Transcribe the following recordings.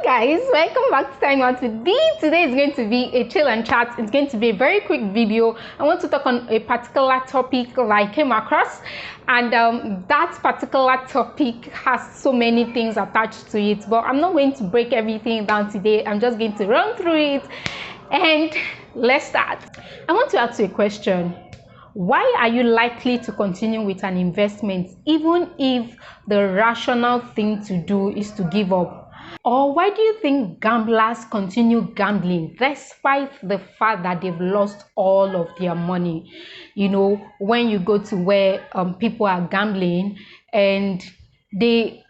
Guys, welcome back to Time Out with B. Today is going to be a chill and chat. It's going to be a very quick video. I want to talk on a particular topic that I came across, and that particular topic has so many things attached to it, but I'm not going to break everything down today. I'm just going to run through it, and let's start. I want to ask you a question. Why are you likely to continue with an investment even if the rational thing to do is to give up? Or why do you think gamblers continue gambling despite the fact that they've lost all of their money? You know, when you go to where people are gambling and this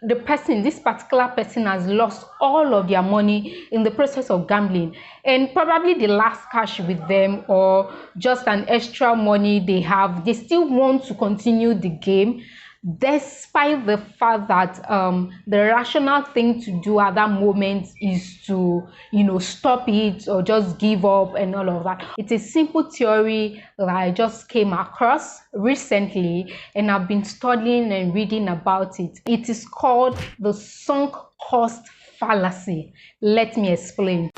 particular person has lost all of their money in the process of gambling, and probably the last cash with them or just an extra money they have, they still want to continue the game despite the fact that the rational thing to do at that moment is to stop it or just give up and all of that. It's a simple theory that I just came across recently, and I've been studying and reading about it. It is called the sunk cost fallacy. Let me explain.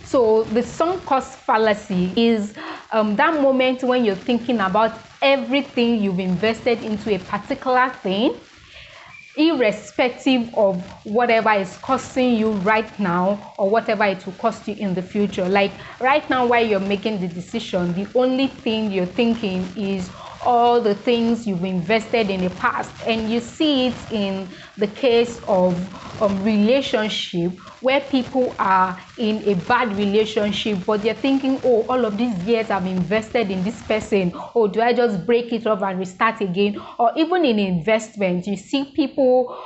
So the sunk cost fallacy is that moment when you're thinking about everything you've invested into a particular thing, irrespective of whatever is costing you right now or whatever it will cost you in the future. Like right now, while you're making the decision, the only thing you're thinking is all the things you've invested in the past. And you see it in the case of relationship, where people are in a bad relationship, but they're thinking, oh, all of these years I've invested in this person, or do I just break it off and restart again? Or even in investment, you see people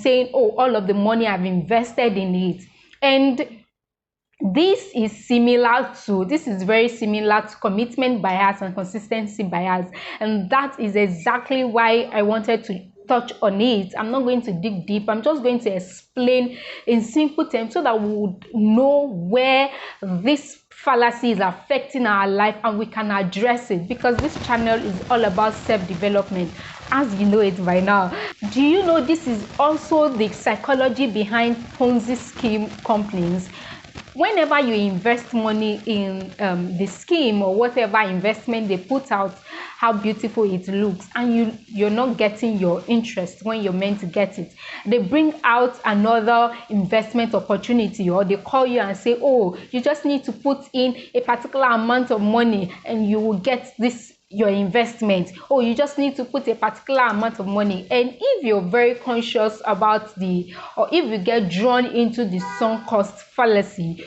saying, oh, all of the money I've invested in it. And this is very similar to commitment bias and consistency bias, and that is exactly why I wanted to touch on it. I'm not going to dig deep. I'm just going to explain in simple terms so that we would know where this fallacy is affecting our life and we can address it, because this channel is all about self-development, as you know it by now. Do you know this is also the psychology behind Ponzi scheme companies? Whenever you invest money in the scheme or whatever investment they put out, how beautiful it looks, and you're not getting your interest when you're meant to get it, they bring out another investment opportunity, or they call you and say, oh, you just need to put in a particular amount of money and you will get your investment. Oh, you just need to put a particular amount of money. And if you're very conscious about or if you get drawn into the sunk cost fallacy,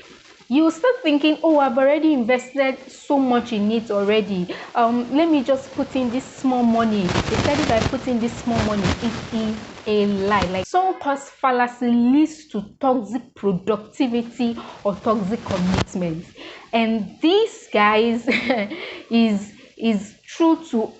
you start thinking, oh, I've already invested so much in it already. Let me just put in this small money. Instead, if I put in this small money, it is a lie. Like, sunk cost fallacy leads to toxic productivity or toxic commitment. And this, guys, is true to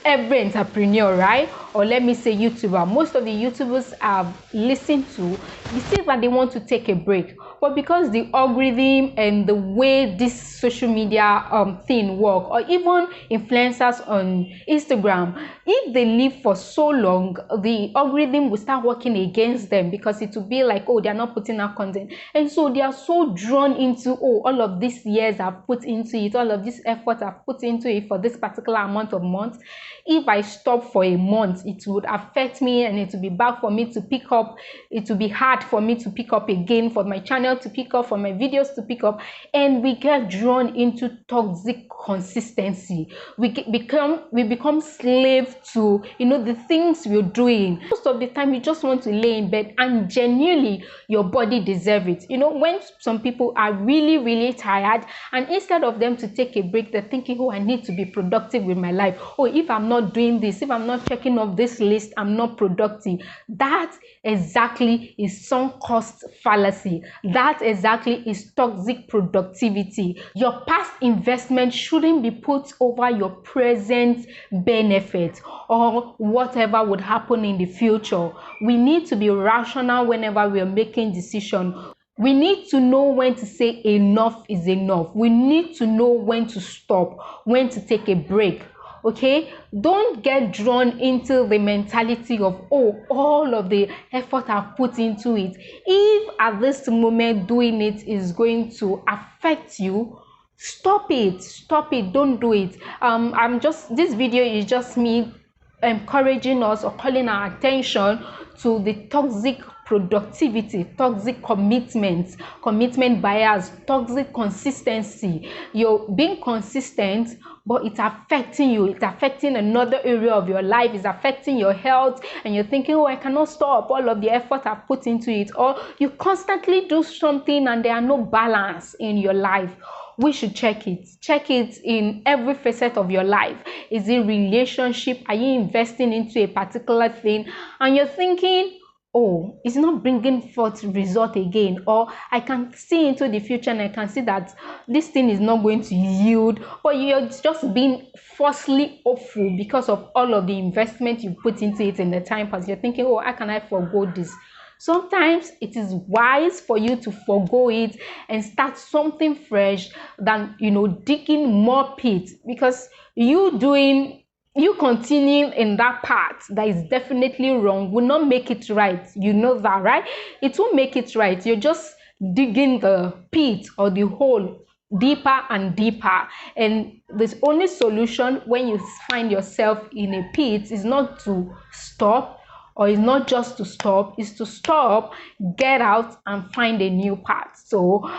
every entrepreneur, right? Or let me say YouTuber. Most of the YouTubers I've listened to, you see that they want to take a break, but because the algorithm and the way this social media thing work, or even influencers on Instagram, if they live for so long, the algorithm will start working against them, because it will be like, oh, they're not putting out content, and so they are so drawn into, oh, all of these years I've put into it, all of this effort I've put into it for this particular amount of months. If I stop for a month, it would affect me, and it will be bad for me to pick up. It will be hard for me to pick up again, for my channel to pick up, for my videos to pick up, and we get drawn into toxic consistency. We become slave to the things we're doing. Most of the time, you just want to lay in bed, and genuinely your body deserves it. When some people are really, really tired, and instead of them to take a break, they're thinking, oh, I need to be productive with my life. Oh, if I'm not doing this, if I'm not checking off this list, I'm not productive. That exactly is sunk cost fallacy. That exactly is toxic productivity. Your past investment shouldn't be put over your present benefit or whatever would happen in the future. We need to be rational whenever we are making decisions. We need to know when to say enough is enough. We need to know when to stop, when to take a break. Okay, don't get drawn into the mentality of, oh, all of the effort I've put into it, if at this moment doing it is going to affect you, stop it, don't do it. This video is just me encouraging us or calling our attention to the toxic productivity, toxic commitment bias, toxic consistency. You're being consistent, but it's affecting you, it's affecting another area of your life, it's affecting your health, and you're thinking, oh, I cannot stop all of the effort I've put into it. Or you constantly do something and there are no balance in your life. We should check it in every facet of your life. Is it relationship? Are you investing into a particular thing and you're thinking, oh, it's not bringing forth result again, or I can see into the future and I can see that this thing is not going to yield, but you're just being falsely hopeful because of all of the investment you put into it in the time past. You're thinking, oh, how can I forgo this? Sometimes it is wise for you to forgo it and start something fresh than, digging more pit, because you continuing in that path that is definitely wrong will not make it right. You know that, right? It won't make it right. You're just digging the pit or the hole deeper and deeper, and the only solution when you find yourself in a pit is not to stop, or is not just to stop, is to stop, get out and find a new path. So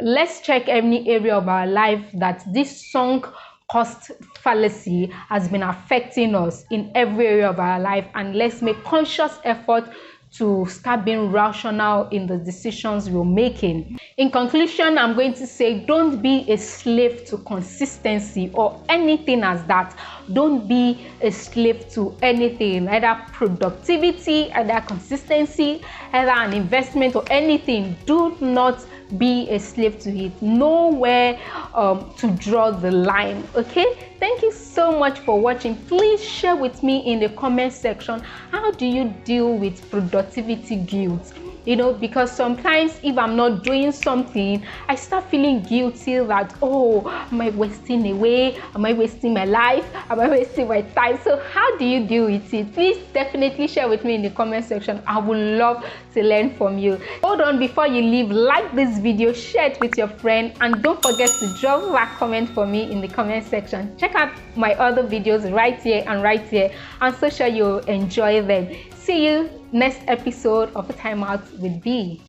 let's check any area of our life that this sunk cost fallacy has been affecting us in every area of our life, and let's make conscious effort to start being rational in the decisions we're making. In conclusion, I'm going to say, don't be a slave to consistency or anything as that. Don't be a slave to anything, either productivity, either consistency, either an investment or anything. Do not be a slave to it. Know where to draw the line. Okay, thank you so much for watching. Please share with me in the comment section, how do you deal with productivity guilt? Because sometimes if I'm not doing something, I start feeling guilty that, oh, am I wasting away? Am I wasting my life? Am I wasting my time? So how do you deal with it? Please definitely share with me in the comment section. I would love to learn from you. Hold on, before you leave, like this video, share it with your friend, and don't forget to drop that comment for me in the comment section. Check out my other videos right here and right here. I'm so sure you'll enjoy them. See you next episode of A Time Out with B.